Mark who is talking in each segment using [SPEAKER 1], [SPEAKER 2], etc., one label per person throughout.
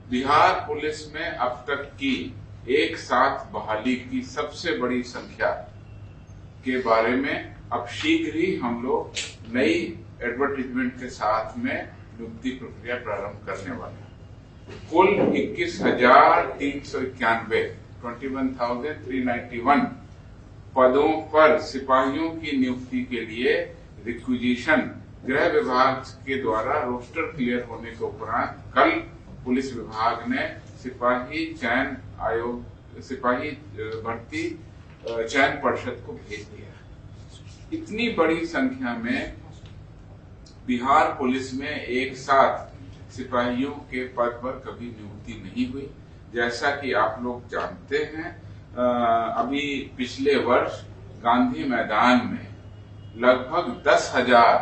[SPEAKER 1] Bihar police में अब तक की एक साथ बहाली की सबसे बड़ी संख्या के बारे में अब शीघ्र ही हम लोग नई एडवर्टीजमेंट के साथ में नियुक्ति प्रक्रिया प्रारंभ करने वाले हैं। कुल 21,391 21,391 पदों पर सिपाहियों की नियुक्ति के लिए रिक्विजिशन गृह विभाग के द्वारा रोस्टर क्लियर होने के उपरांत कल पुलिस विभाग ने सिपाही भर्ती चयन परिषद को भेज दिया। इतनी बड़ी संख्या में बिहार पुलिस में एक साथ सिपाहियों के पद पर कभी नियुक्ति नहीं हुई। जैसा कि आप लोग जानते हैं, अभी पिछले वर्ष गांधी मैदान में लगभग 10,000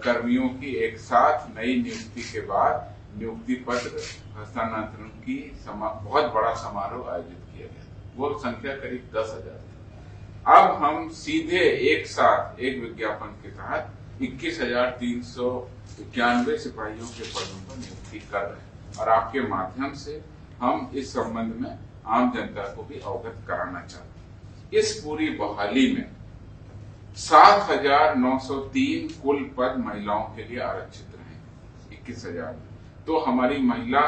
[SPEAKER 1] कर्मियों की एक साथ नई नियुक्ति के बाद नियुक्ति पत्र हस्तांतरण की बहुत बड़ा समारोह आयोजित किया गया। वो संख्या करीब 10,000 थी। अब हम सीधे एक साथ एक विज्ञापन के तहत 21,391 सिपाहियों के पदों पर नियुक्ति कर रहे हैं और आपके माध्यम से हम इस संबंध में आम जनता को भी अवगत कराना चाहते हैं। इस पूरी बहाली में 7,903 कुल पद महिलाओं के लिए आरक्षित रहेंगे 21,000 में। तो हमारी महिला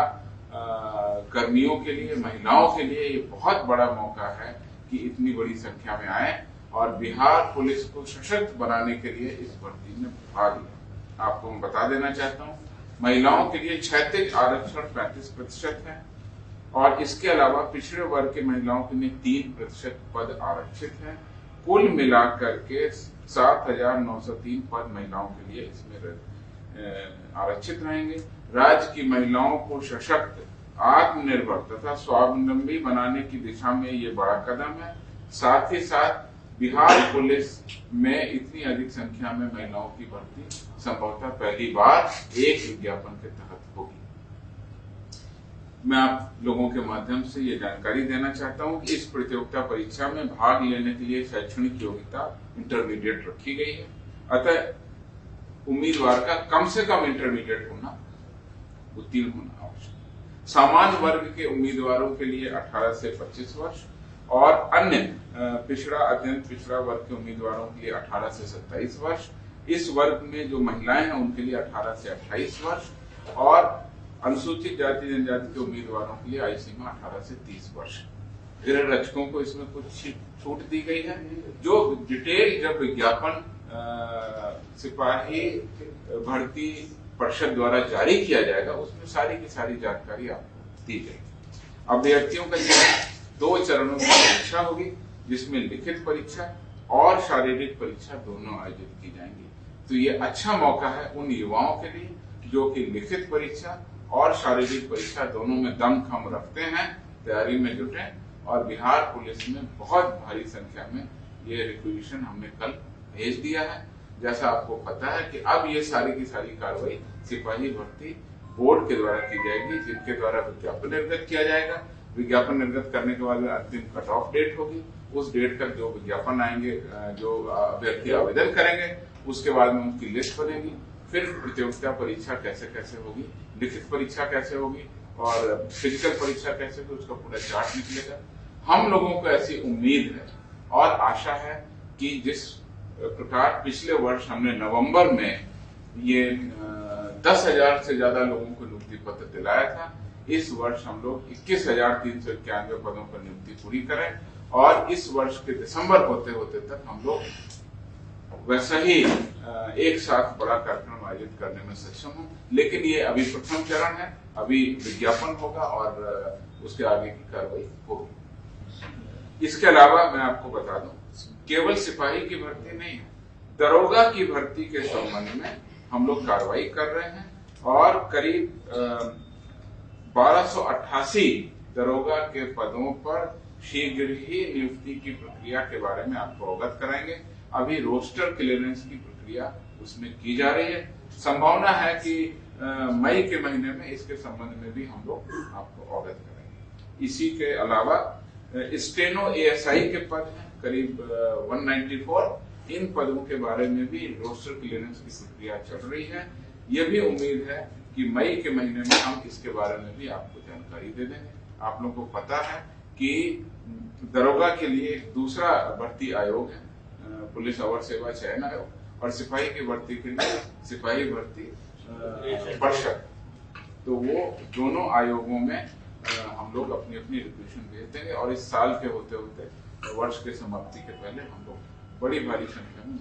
[SPEAKER 1] कर्मियों के लिए, महिलाओं के लिए ये बहुत बड़ा मौका है कि इतनी बड़ी संख्या में आए और बिहार पुलिस को सशक्त बनाने के लिए इस भर्ती में भाग लें। आपको मैं बता देना चाहता हूँ, महिलाओं के लिए क्षैतिज आरक्षण 35% है और इसके अलावा पिछड़े वर्ग के महिलाओं के लिए 3% पद आरक्षित है। कुल मिलाकर के 7,903 पद महिलाओं के लिए इसमें आरक्षित रहेंगे। राज्य की महिलाओं को सशक्त, आत्मनिर्भर तथा स्वावलंबी बनाने की दिशा में ये बड़ा कदम है। साथ ही साथ बिहार पुलिस में इतनी अधिक संख्या में महिलाओं की भर्ती संभवतः पहली बार एक विज्ञापन के तहत होगी। मैं आप लोगों के माध्यम से ये जानकारी देना चाहता हूं कि इस प्रतियोगिता परीक्षा में भाग लेने के लिए शैक्षणिक योग्यता इंटरमीडिएट रखी गई है। अतः उम्मीदवार का कम से कम इंटरमीडिएट होना, उत्तीर्ण होना आवश्यक है। सामान्य वर्ग के उम्मीदवारों के लिए 18 से 25 वर्ष और अन्य पिछड़ा, अत्यंत पिछड़ा वर्ग के उम्मीदवारों के लिए 18 से 27 वर्ष। इस वर्ग में जो महिलाएं हैं उनके लिए 18 से 28 वर्ष और अनुसूचित जाति जनजाति के उम्मीदवारों के लिए आयु सीमा 18 से 30 वर्ष। गृह रक्षकों को इसमें कुछ छूट दी गई है। जो डिटेल जब विज्ञापन सिपाही भर्ती परिषद द्वारा जारी किया जाएगा उसमें सारी की सारी जानकारी आपको दी जाएगी। अभ्यर्थियों का जीवन 2 चरणों की परीक्षा होगी, जिसमें लिखित परीक्षा और शारीरिक परीक्षा दोनों आयोजित की जाएंगी। तो ये अच्छा मौका है उन युवाओं के लिए जो कि लिखित परीक्षा और शारीरिक परीक्षा दोनों में दमखम रखते हैं, तैयारी में जुटे और बिहार पुलिस में बहुत भारी संख्या में ये रिक्विजिशन हमने कल भेज दिया है। जैसा आपको पता है कि अब ये सारी की सारी कार्रवाई सिपाही भर्ती बोर्ड के द्वारा की जाएगी, जिनके द्वारा विज्ञापन निर्गत किया जाएगा। विज्ञापन निर्गत करने के बाद अंतिम कट ऑफ डेट होगी। उस डेट तक जो विज्ञापन आएंगे, जो अभ्यर्थी आवेदन करेंगे, उसके बाद में उनकी लिस्ट बनेगी। फिर प्रतियोगिता परीक्षा कैसे कैसे होगी, लिखित परीक्षा कैसे होगी और फिजिकल परीक्षा कैसे होगी, उसका पूरा चार्ट निकलेगा। हम लोगों को ऐसी उम्मीद है और आशा है कि जिस प्रकार पिछले वर्ष हमने नवंबर में ये 10,000 से ज्यादा लोगों को नियुक्ति पत्र दिलाया था, इस वर्ष हम लोग 21,391 पदों पर नियुक्ति पूरी करें और इस वर्ष के दिसंबर होते होते तक हम लोग वैसा ही एक साथ बड़ा कार्यक्रम आयोजित करने में सक्षम हों। लेकिन ये अभी प्रथम चरण है, अभी विज्ञापन होगा और उसके आगे की कार्रवाई होगी। इसके अलावा मैं आपको बता दूं, केवल सिपाही की भर्ती नहीं है, दरोगा की भर्ती के संबंध में हम लोग कार्रवाई कर रहे हैं और करीब 1288 दरोगा के पदों पर शीघ्र ही नियुक्ति की प्रक्रिया के बारे में आपको अवगत कराएंगे। अभी रोस्टर क्लियरेंस की प्रक्रिया उसमें की जा रही है। संभावना है कि मई के महीने में इसके संबंध में भी हम लोग आपको अवगत कराएंगे। इसी के अलावा स्टेनो एएसआई के पद हैं करीब 194। इन पदों के बारे में भी रोस्टर क्लियरेंस की प्रक्रिया चल रही है। यह भी उम्मीद है कि मई के महीने में हम इसके बारे में भी आपको जानकारी दे देंगे। आप लोगों को पता है कि दरोगा के लिए एक दूसरा भर्ती आयोग है, पुलिस अवर सेवा चयन आयोग, और सिपाही की भर्ती के लिए सिपाही भर्ती परिषद। तो वो दोनों आयोगों में हम लोग अपनी अपनी रिक्वेशन भेज देंगे और इस साल के होते होते वर्ष के समाप्ति के पहले हम लोग बड़ी भारी संख्या में